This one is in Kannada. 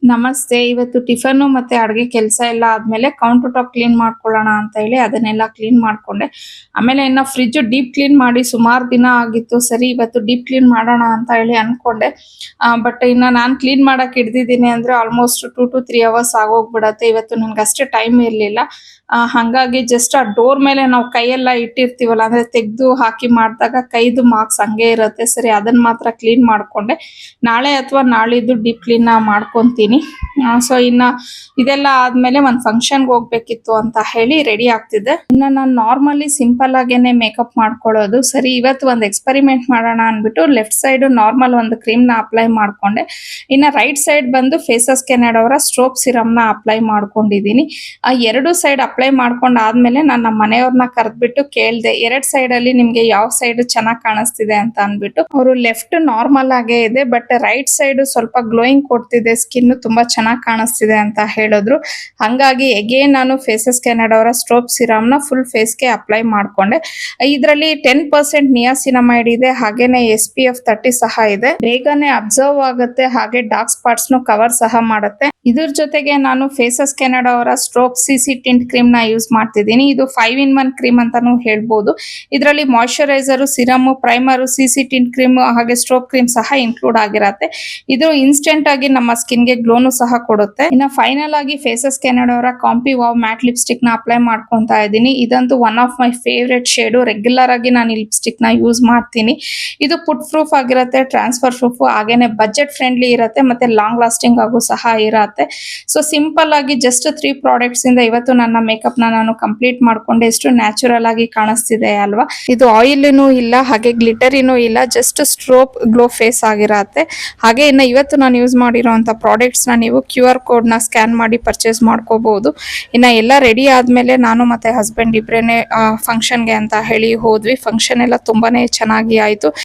ನಮಸ್ತೆ. ಇವತ್ತು ಟಿಫನ್ನು ಮತ್ತೆ ಅಡ್ಗೆ ಕೆಲ್ಸ ಎಲ್ಲ ಆದ್ಮೇಲೆ ಕೌಂಟರ್ ಟಾಪ್ ಕ್ಲೀನ್ ಮಾಡ್ಕೊಳ್ಳೋಣ ಅಂತ ಹೇಳಿ ಅದನ್ನೆಲ್ಲ ಕ್ಲೀನ್ ಮಾಡ್ಕೊಂಡೆ. ಆಮೇಲೆ ಇನ್ನ ಫ್ರಿಡ್ಜ್ ಡೀಪ್ ಕ್ಲೀನ್ ಮಾಡಿ ಸುಮಾರು ದಿನ ಆಗಿತ್ತು. ಸರಿ ಇವತ್ತು ಡೀಪ್ ಕ್ಲೀನ್ ಮಾಡೋಣ ಅಂತ ಹೇಳಿ ಅನ್ಕೊಂಡೆ. ಬಟ್ ಇನ್ನ ನಾನ್ ಕ್ಲೀನ್ ಮಾಡಕ್ ಹಿಡ್ದಿದ್ದೀನಿ ಅಂದ್ರೆ ಆಲ್ಮೋಸ್ಟ್ 2 to 3 ಅವರ್ಸ್ ಆಗೋಗ್ಬಿಡತ್ತೆ. ಇವತ್ತು ನನ್ಗೆ ಅಷ್ಟೇ ಟೈಮ್ ಇರ್ಲಿಲ್ಲ. ಹಂಗಾಗಿ ಜಸ್ಟ್ ಆ ಡೋರ್ ಮೇಲೆ ನಾವು ಕೈಯೆಲ್ಲ ಇಟ್ಟಿರ್ತೀವಲ್ಲ, ಅಂದ್ರೆ ತೆಗ್ದು ಹಾಕಿ ಮಾಡಿದಾಗ ಕೈದು ಮಾರ್ಕ್ಸ್ ಹಂಗೆ ಇರುತ್ತೆ. ಸರಿ ಅದನ್ನ ಮಾತ್ರ ಕ್ಲೀನ್ ಮಾಡ್ಕೊಂಡೆ. ನಾಳೆ ಅಥವಾ ನಾಳಿದ್ದು ಡೀಪ್ ಕ್ಲೀನ್ ಮಾಡ್ಕೊಂತೀನಿ. ಸೊ ಇನ್ನ ಇದೆಲ್ಲ ಆದ್ಮೇಲೆ ಒಂದ್ ಫಂಕ್ಷನ್ಗೆ ಹೋಗ್ಬೇಕಿತ್ತು ಅಂತ ಹೇಳಿ ರೆಡಿ ಆಗ್ತಿದ್ದೆ. ಇನ್ನ ನಾನು ನಾರ್ಮಲಿ ಸಿಂಪಲ್ ಆಗೇನೆ ಮೇಕಪ್ ಮಾಡ್ಕೊಳ್ಳೋದು. ಸರಿ ಇವತ್ತು ಒಂದು ಎಕ್ಸ್ಪೆರಿಮೆಂಟ್ ಮಾಡೋಣ ಅನ್ಬಿಟ್ಟು ಲೆಫ್ಟ್ ಸೈಡ್ ನಾರ್ಮಲ್ ಒಂದು ಕ್ರೀಮ್ ನ ಅಪ್ಲೈ ಮಾಡ್ಕೊಂಡೆ. ಇನ್ನ ರೈಟ್ ಸೈಡ್ ಬಂದು ಫೇಸಸ್ ಕೆನಡಾ ಅವರ ಸ್ಟ್ರೋಪ್ ಸಿರಮ್ ನ ಅಪ್ಲೈ ಮಾಡ್ಕೊಂಡಿದೀನಿ. ಎರಡು ಸೈಡ್ ಅಪ್ಲೈ ಮಾಡ್ಕೊಂಡ್ ಆದ್ಮೇಲೆ ನಾನು ನಮ್ಮ ಮನೆಯವ್ರನ್ನ ಕರೆದ್ಬಿಟ್ಟು ಕೇಳ್ದೆ, ಎರಡ್ ಸೈಡ್ ಅಲ್ಲಿ ನಿಮ್ಗೆ ಯಾವ ಸೈಡ್ ಚೆನ್ನಾಗಿ ಕಾಣಿಸ್ತಿದೆ ಅಂತ ಅನ್ಬಿಟ್ಟು. ಅವರು ಲೆಫ್ಟ್ ನಾರ್ಮಲ್ ಆಗೇ ಇದೆ, ಬಟ್ ರೈಟ್ ಸೈಡ್ ಸ್ವಲ್ಪ ಗ್ಲೋಯಿಂಗ್ ಕೊಡ್ತಿದೆ, ಸ್ಕಿನ್ ತುಂಬಾ ಚೆನ್ನಾಗಿ ಕಾಣಿಸ್ತಿದೆ ಅಂತ ಹೇಳಿದ್ರು. ಹಂಗಾಗಿ ಎಗೇನ್ ನಾನು ಫೇಸಸ್ ಕೆನಡಾ ಅವರ ಸ್ಟ್ರೋಪ್ ಸಿರಮ್ ನ ಫುಲ್ ಫೇಸ್ ಗೆ ಅಪ್ಲೈ ಮಾಡ್ಕೊಂಡೆ. ಇದರಲ್ಲಿ 10% ನಿಯಾಸಿನಮೈಡ್ ಇದೆ, ಹಾಗೇನೆ SPF 30 ಸಹ ಇದೆ. ಬೇಗನೆ ಅಬ್ಸರ್ವ್ ಆಗುತ್ತೆ, ಹಾಗೆ ಡಾರ್ಕ್ ಸ್ಪಾಟ್ಸ್ ನು ಕವರ್ ಸಹ ಮಾಡುತ್ತೆ. ಇದ್ರ ಜೊತೆಗೆ ನಾನು ಫೇಸಸ್ ಕೆನಡಾ ಅವರ ಸ್ಟ್ರೋಪ್ CC ಟಿಂಟ್ ಕ್ರೀಮ್ ನ ಯೂಸ್ ಮಾಡ್ತಿದ್ದೀನಿ. ಇದು 5-in-1 ಕ್ರೀಮ್ ಅಂತಾನು ಹೇಳ್ಬೋದು. ಇದರಲ್ಲಿ moisturiser, serum, primer, CC tint cream ಹಾಗೆ ಸ್ಟ್ರೋಪ್ ಕ್ರೀಮ್ ಸಹ ಇನ್ಕ್ಲೂಡ್ ಆಗಿರುತ್ತೆ. ಇದು ಇನ್ಸ್ಟೆಂಟ್ ಆಗಿ ನಮ್ಮ ಸ್ಕಿನ್ ಗೆ ಗ್ಲೋನು ಸಹ ಕೊಡುತ್ತೆ. ಇನ್ನ ಫೈನಲ್ ಆಗಿ ಫೇಸಸ್ ಕೆನಡಾ ಅವರ ಕಾಂಪಿ ವಾವ್ ಮ್ಯಾಟ್ ಲಿಪ್ಸ್ಟಿಕ್ ನ ಅಪ್ಲೈ ಮಾಡ್ಕೊಂತಾ ಇದ್ದೀನಿ. ಇದಂತೂ one of my favourite shade. Regular ಆಗಿ ನಾನು ಈ ಲಿಪ್ಸ್ಟಿಕ್ ನ ಯೂಸ್ ಮಾಡ್ತೀನಿ. ಇದು ಪುಟ್ ಪ್ರೂಫ್ ಆಗಿರುತ್ತೆ, ಟ್ರಾನ್ಸ್ಫರ್ ಪ್ರೂಫ್, ಹಾಗೇನೆ ಬಜೆಟ್ ಫ್ರೆಂಡ್ಲಿ ಇರುತ್ತೆ, ಮತ್ತೆ ಲಾಂಗ್ ಲಾಸ್ಟಿಂಗ್ ಆಗು ಸಹ ಇರುತ್ತೆ. ಸೊ ಸಿಂಪಲ್ ಆಗಿ ಜಸ್ಟ್ 3 ಪ್ರಾಡಕ್ಟ್ಸ್ ಇಂದ ಇವತ್ತು ನನ್ನ ಮೇಕಪ್ ನ ನಾನು ಕಂಪ್ಲೀಟ್ ಮಾಡ್ಕೊಂಡೆ. ಎಷ್ಟು ನ್ಯಾಚುರಲ್ ಆಗಿ ಕಾಣಿಸ್ತಿದೆ ಅಲ್ವಾ. ಇದು ಆಯಿಲ್ನು ಇಲ್ಲ, ಹಾಗೆ ಗ್ಲಿಟರಿನೂ ಇಲ್ಲ, ಜಸ್ಟ್ ಸ್ಟ್ರೋಪ್ ಗ್ಲೋ ಫೇಸ್ ಆಗಿರತ್ತೆ. ಹಾಗೆ ಇನ್ನು ಇವತ್ತು ನಾನು ಯೂಸ್ ಮಾಡಿರೋಂಥ ಪ್ರಾಡಕ್ಟ್ಸ್ ನ ನೀವು QR ಕೋಡ್ ನ ಸ್ಕ್ಯಾನ್ ಮಾಡಿ ಪರ್ಚೇಸ್ ಮಾಡ್ಕೋಬಹುದು. ಇನ್ನ ಎಲ್ಲ ರೆಡಿ ಆದ್ಮೇಲೆ ನಾನು ಮತ್ತೆ ಹಸ್ಬೆಂಡ್ ಇಬ್ರೇನೆ ಫಂಕ್ಷನ್ಗೆ ಅಂತ ಹೇಳಿ ಹೋದ್ವಿ. ಫಂಕ್ಷನ್ ಎಲ್ಲ ತುಂಬಾನೇ ಚೆನ್ನಾಗಿ ಆಯ್ತು.